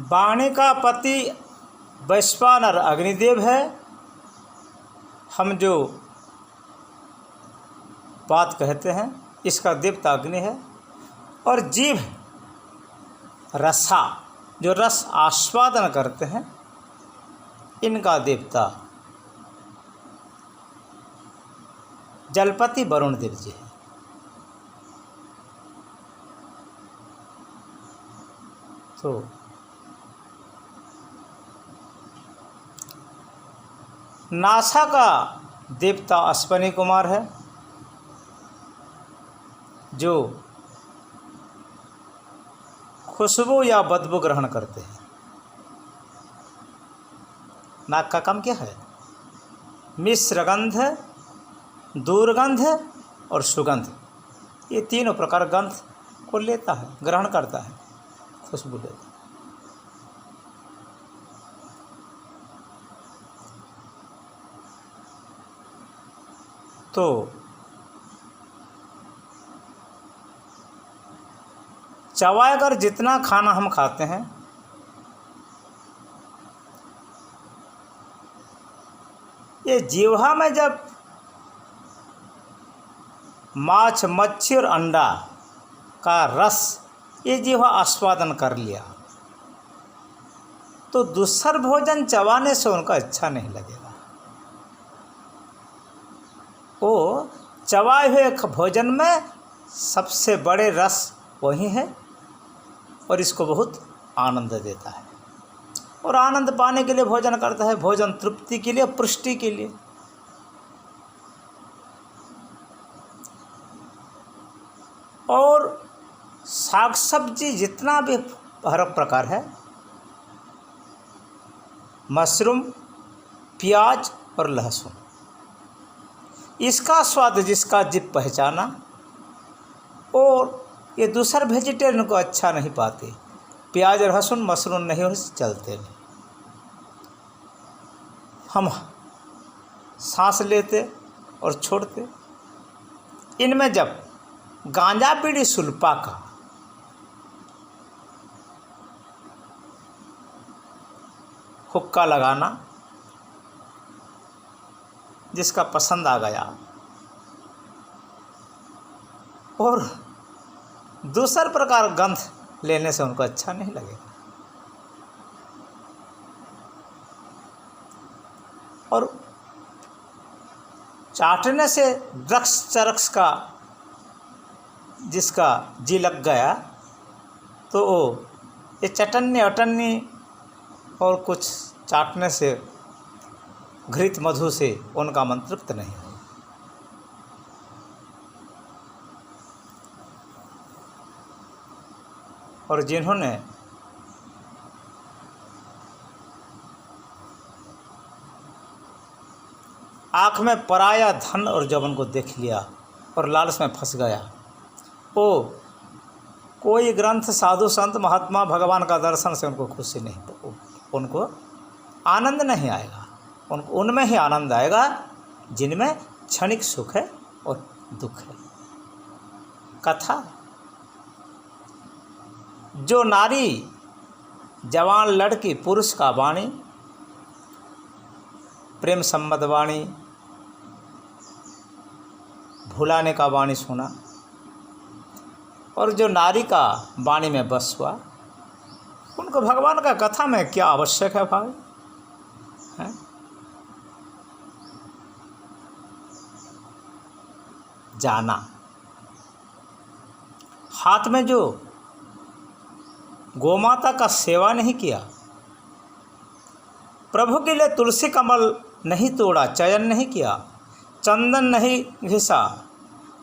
वाणी का पति वैश्वानर अग्निदेव है। हम जो बात कहते हैं इसका देवता अग्नि है। और जीभ रसा, जो रस आस्वादन करते हैं, इनका देवता जलपति वरुण देव जी है। तो नासा का देवता अश्वनी कुमार है, जो खुशबू या बदबू ग्रहण करते हैं। नाक का काम क्या है? मिश्रगंध, दुर्गंध और सुगंध, ये तीनों प्रकार गंध को लेता है, ग्रहण करता है, खुशबू लेता है। तो चबाकर जितना खाना हम खाते हैं, ये जीवा में जब माछ, मच्छी और अंडा का रस ये जीवा आस्वादन कर लिया, तो दूसर भोजन चबाने से उनका अच्छा नहीं लगेगा। वो चबाए हुए भोजन में सबसे बड़े रस वही है और इसको बहुत आनंद देता है। और आनंद पाने के लिए भोजन करता है, भोजन तृप्ति के लिए, पुष्टि के लिए। और साग सब्जी जितना भी हर प्रकार है, मशरूम, प्याज और लहसुन, इसका स्वाद जिसका जीभ पहचाना, और ये दूसर वेजिटेरियन को अच्छा नहीं पाते। प्याज और लहसुन, मशरूम नहीं हो चलते नहीं। हम सांस लेते और छोड़ते। इनमें जब गांजा, बीड़ी, सुल्पा का हुक्का लगाना जिसका पसंद आ गया, और दूसर प्रकार गंध लेने से उनको अच्छा नहीं लगेगा। और चाटने से द्रक्ष चरक्ष का जिसका जी लग गया, तो वो ये चटन्नी अटन्नी और कुछ चाटने से, घृत मधु से उनका मन तृप्त नहीं हो। और जिन्होंने आँख में पराया धन और जवन को देख लिया और लालच में फंस गया, वो कोई ग्रंथ, साधु संत, महात्मा, भगवान का दर्शन से उनको खुशी नहीं, उनको आनंद नहीं आएगा। उनको उनमें ही आनंद आएगा जिनमें क्षणिक सुख है और दुख है। कथा, जो नारी, जवान लड़की, पुरुष का वाणी, प्रेम संबद्ध वाणी, भुलाने का वाणी सुना, और जो नारी का वाणी में बस हुआ, उनको भगवान का कथा में क्या आवश्यक है भाई? है? जाना। हाथ में जो गोमाता का सेवा नहीं किया, प्रभु के लिए तुलसी कमल नहीं तोड़ा, चयन नहीं किया, चंदन नहीं घिसा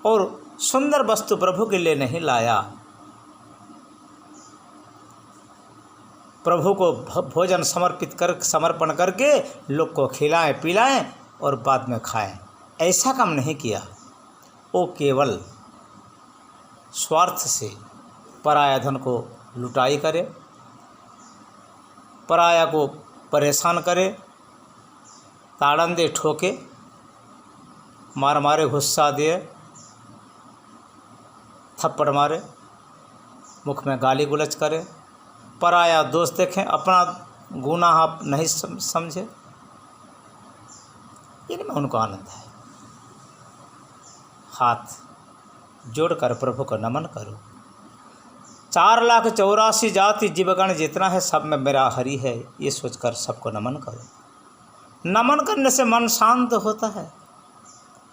और सुंदर वस्तु प्रभु के लिए नहीं लाया, प्रभु को भोजन समर्पण करके लोग को खिलाएं पिलाएं और बाद में खाएं, ऐसा काम नहीं किया। वो केवल स्वार्थ से पराया धन को लुटाई करे, पराया को परेशान करे, ताड़न दे, ठोके, मार मारे, गुस्सा दे, थप्पड़ मारे, मुख में गाली गुलच करे, पराया दोष देखें, अपना गुनाह आप नहीं समझे, इनमें उनको आनंद है। हाथ जोड़कर प्रभु को नमन करो। 4,84,000 जाति जीवगण जितना है सब में मेरा हरि है, ये सोचकर सबको नमन करो। नमन करने से मन शांत होता है,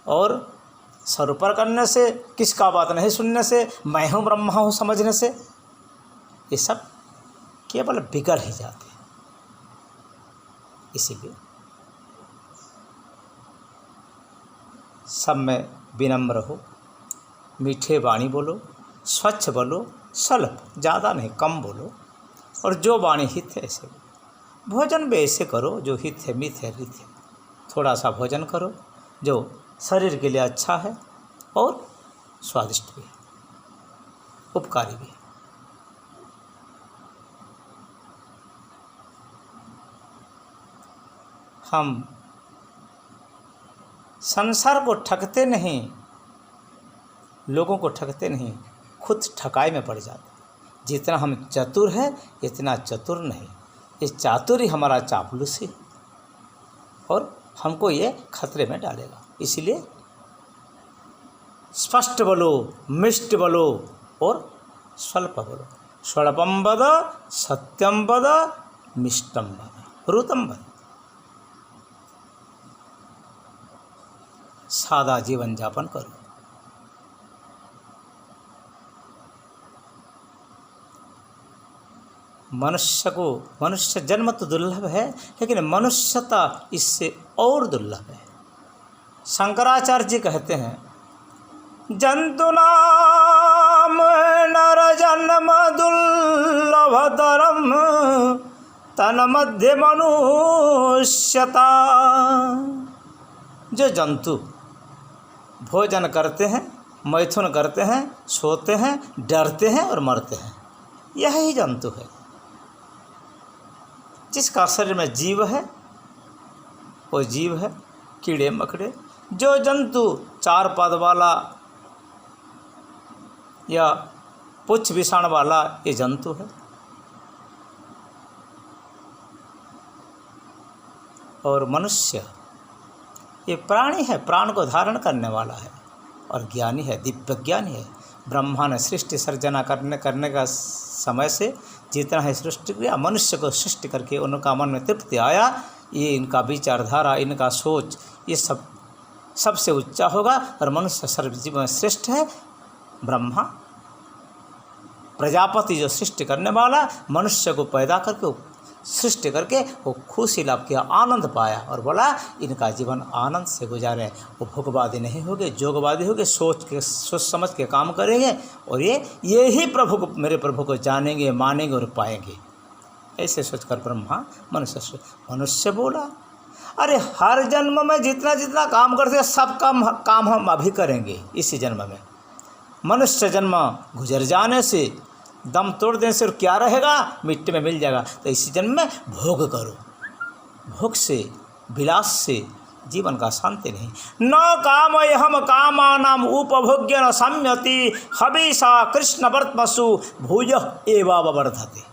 और सरूपर करने से, किसका बात नहीं सुनने से, मैं हूँ ब्रह्मा हूँ समझने से, ये सब केवल बिगड़ ही जाते हैं। इसीलिए सब में विनम्र हो, मीठे वाणी बोलो, स्वच्छ बोलो, स्वल्प, ज़्यादा नहीं कम बोलो, और जो वाणी हित है ऐसे बोलो। भोजन भी ऐसे करो जो हित है, मित है, रित है। थोड़ा सा भोजन करो जो शरीर के लिए अच्छा है और स्वादिष्ट भी है, उपकारी भी है। हम संसार को ठगते नहीं, लोगों को ठगते नहीं, खुद ठकाई में पड़ जाते। जितना हम चतुर है इतना चतुर नहीं, ये चातुर्य हमारा चापलूसी और हमको ये खतरे में डालेगा। इसलिए स्पष्ट बोलो, मिष्ट बोलो और स्वल्प बोलो। स्वल्पम वद, सत्यम वद, मिष्टम वद, ऋतम वद। सादा जीवन यापन करो। मनुष्य जन्म तो दुर्लभ है, लेकिन मनुष्यता इससे और दुर्लभ है। शंकराचार्य जी कहते हैं, जंतुनाम नर जन्म दुर्लभतरम तन मध्य मनुष्यता। जो जंतु भोजन करते हैं, मैथुन करते हैं, सोते हैं, डरते हैं और मरते हैं, यही जंतु है। जिसका शरीर में जीव है वो जीव है, कीड़े मकड़े। जो जंतु 4 पाद वाला या पुच्छ विषाण वाला, ये जंतु है। और मनुष्य ये प्राणी है, प्राण को धारण करने वाला है और ज्ञानी है, दिव्य ज्ञानी है। ब्रह्मा ने सृष्टि सर्जना करने का समय से जितना है सृष्टि किया, मनुष्य को सृष्टि करके उनका मन में तृप्ति आया। ये इनका विचारधारा, इनका सोच, ये सब सबसे ऊंचा होगा। और मनुष्य सर्वजीव में श्रेष्ठ है। ब्रह्मा प्रजापति जो सृष्टि करने वाला, मनुष्य को पैदा करके सृष्टि करके वो खुशी लाभ किया, आनंद पाया और बोला इनका जीवन आनंद से गुजारे। वो भोगवादी नहीं होंगे, जोगवादी होंगे, सोच समझ के काम करेंगे और ये ही प्रभु को, मेरे प्रभु को जानेंगे, मानेंगे और पाएंगे। ऐसे सोचकर ब्रह्मा मनुष्य बोला, अरे हर जन्म में जितना जितना काम करते हैं सब काम हम अभी करेंगे। इसी जन्म में मनुष्य जन्म गुजर जाने से, दम तोड़ देने से और क्या रहेगा, मिट्टी में मिल जाएगा। तो इसी जन्म में भोग करो। भोग से, विलास से जीवन का शांति नहीं। न कामय हम कामानाम उपभोग्य न सम्यति हविषा कृष्ण वर्तमसु भूय एवावर्धते।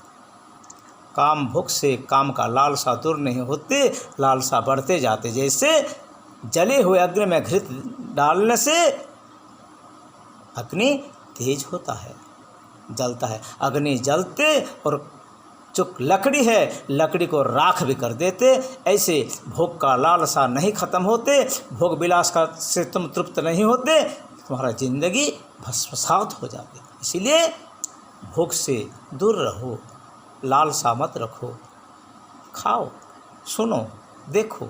काम भोग से काम का लालसा दूर नहीं होते, लालसा बढ़ते जाते। जैसे जले हुए अग्नि में घृत डालने से अग्नि तेज होता है, जलता है। अग्नि जलते और जो लकड़ी है, लकड़ी को राख भी कर देते। ऐसे भोग का लालसा नहीं खत्म होते, भोग विलास का से तुम तृप्त नहीं होते, तुम्हारा जिंदगी भस्मसात हो जाती। इसीलिए भोग से दूर रहो, लालसा मत रखो। खाओ, सुनो, देखो।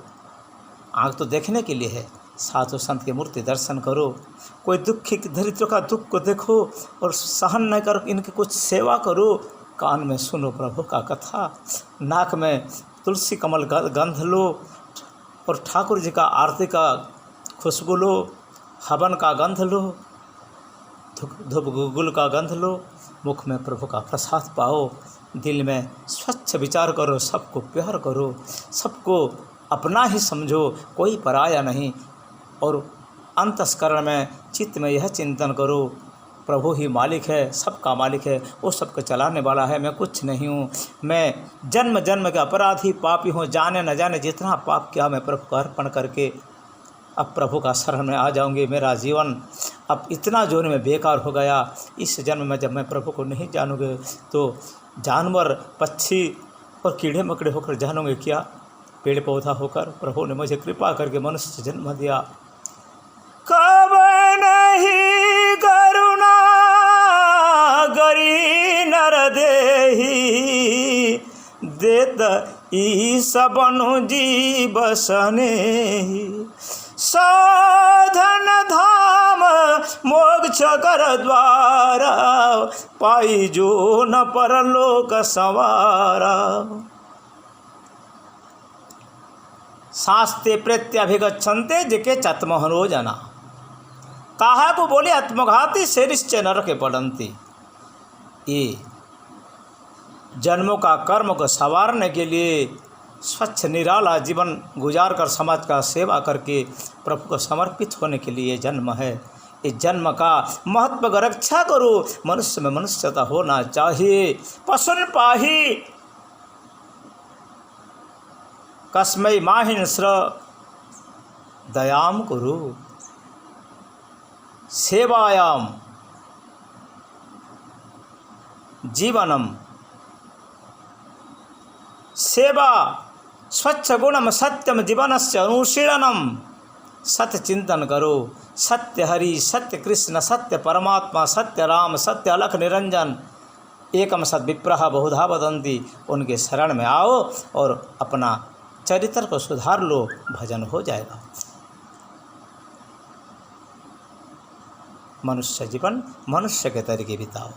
आँख तो देखने के लिए है, साधु संत के मूर्ति दर्शन करो। कोई दुखी दरिद्र का दुख को देखो और सहन न करो, इनकी कुछ सेवा करो। कान में सुनो प्रभु का कथा, नाक में तुलसी कमल गंध लो और ठाकुर जी का आरती का खुशबू लो, हवन का गंध लो, धूप गुल का गंध लो। मुख में प्रभु का प्रसाद पाओ, दिल में स्वच्छ विचार करो, सबको प्यार करो, सबको अपना ही समझो, कोई पराया नहीं। और अंतस्करण में, चित्त में यह चिंतन करो प्रभु ही मालिक है, सबका मालिक है, वो सबको चलाने वाला है। मैं कुछ नहीं हूँ, मैं जन्म जन्म के अपराधी पापी हूँ। जाने न जाने जितना पाप किया मैं प्रभु को अर्पण करके अब प्रभु का शरण में आ जाऊंगी। मेरा जीवन अब इतना जोर में बेकार हो गया। इस जन्म में जब मैं प्रभु को नहीं जानूंगी तो जानवर, पक्षी और कीड़े मकड़े होकर जानूंगे क्या, पेड़ पौधा होकर। प्रभु ने मुझे कृपा करके मनुष्य जन्म दिया। कब नहीं करुणा गरी नर देही, देत ईश बनु जीव सनेही। साधन धाम मोक्ष कर द्वारा, पाई जो न परलोक संवारा। शास्ते प्रत्यभिगच्छन्ते जिके चतमोहनो जना, काहा को बोले आत्मघाती शेरिश्च नरके पड़ंती। ये जन्मों का कर्म को संवारने के लिए स्वच्छ निराला जीवन गुजार कर समाज का सेवा करके प्रभु को समर्पित होने के लिए जन्म है। इस जन्म का महत्व का रक्षा करो। मनुष्य में मनुष्यता होना चाहिए। पसुन पाही कस्मै माहिन श्र दयाम कुरु, सेवायाम जीवनम। सेवा स्वच्छ गुणम सत्यम जीवनस्य अनुशीलनम। सत्य चिंतन करो। सत्य हरि, सत्य कृष्ण, सत्य परमात्मा, सत्य राम, सत्य अलख निरंजन, एकम सद विप्रह बहुधा वदंती। उनके शरण में आओ और अपना चरित्र को सुधार लो, भजन हो जाएगा। मनुष्य जीवन मनुष्य के तरीके बिताओ।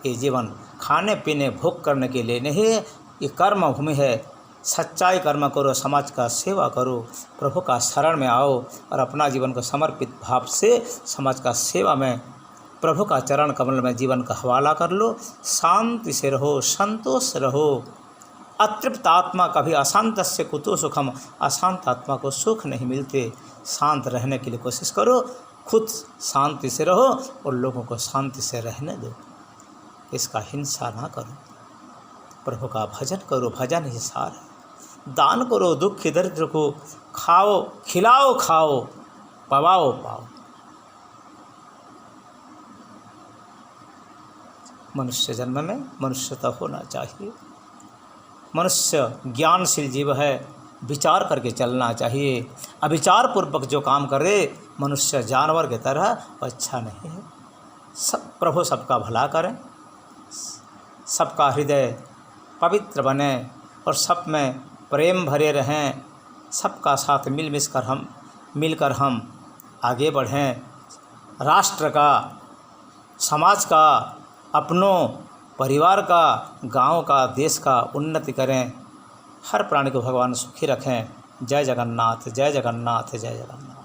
ये जीवन खाने पीने भोग करने के लिए नहीं है, ये कर्म भूमि है। सच्चाई कर्म करो, समाज का सेवा करो, प्रभु का शरण में आओ और अपना जीवन को समर्पित भाव से समाज का सेवा में प्रभु का चरण कमल में जीवन का हवाला कर लो। शांति से रहो, संतोष रहो। अतृप्त आत्मा कभी अशांत से कुतो सुखम। अशांत आत्मा को सुख नहीं मिलते। शांत रहने के लिए कोशिश करो, खुद शांति से रहो और लोगों को शांति से रहने दो। इसका हिंसा ना करो, प्रभु का भजन करो, भजन ही सार है। दान करो, दुखी दरिद्र को खाओ, खिलाओ, खाओ, पवाओ, पाओ। मनुष्य जन्म में मनुष्यता होना चाहिए। मनुष्य ज्ञानशील जीव है, विचार करके चलना चाहिए। अविचार पूर्वक जो काम करे मनुष्य जानवर की तरह अच्छा नहीं है। सब प्रभु सबका भला करें, सबका हृदय पवित्र बने और सब में प्रेम भरे रहें। सबका साथ मिलकर हम आगे बढ़ें। राष्ट्र का, समाज का, अपनों परिवार का, गांव का, देश का उन्नति करें। हर प्राणी को भगवान सुखी रखें। जय जगन्नाथ, जय जगन्नाथ, जय जगन्नाथ।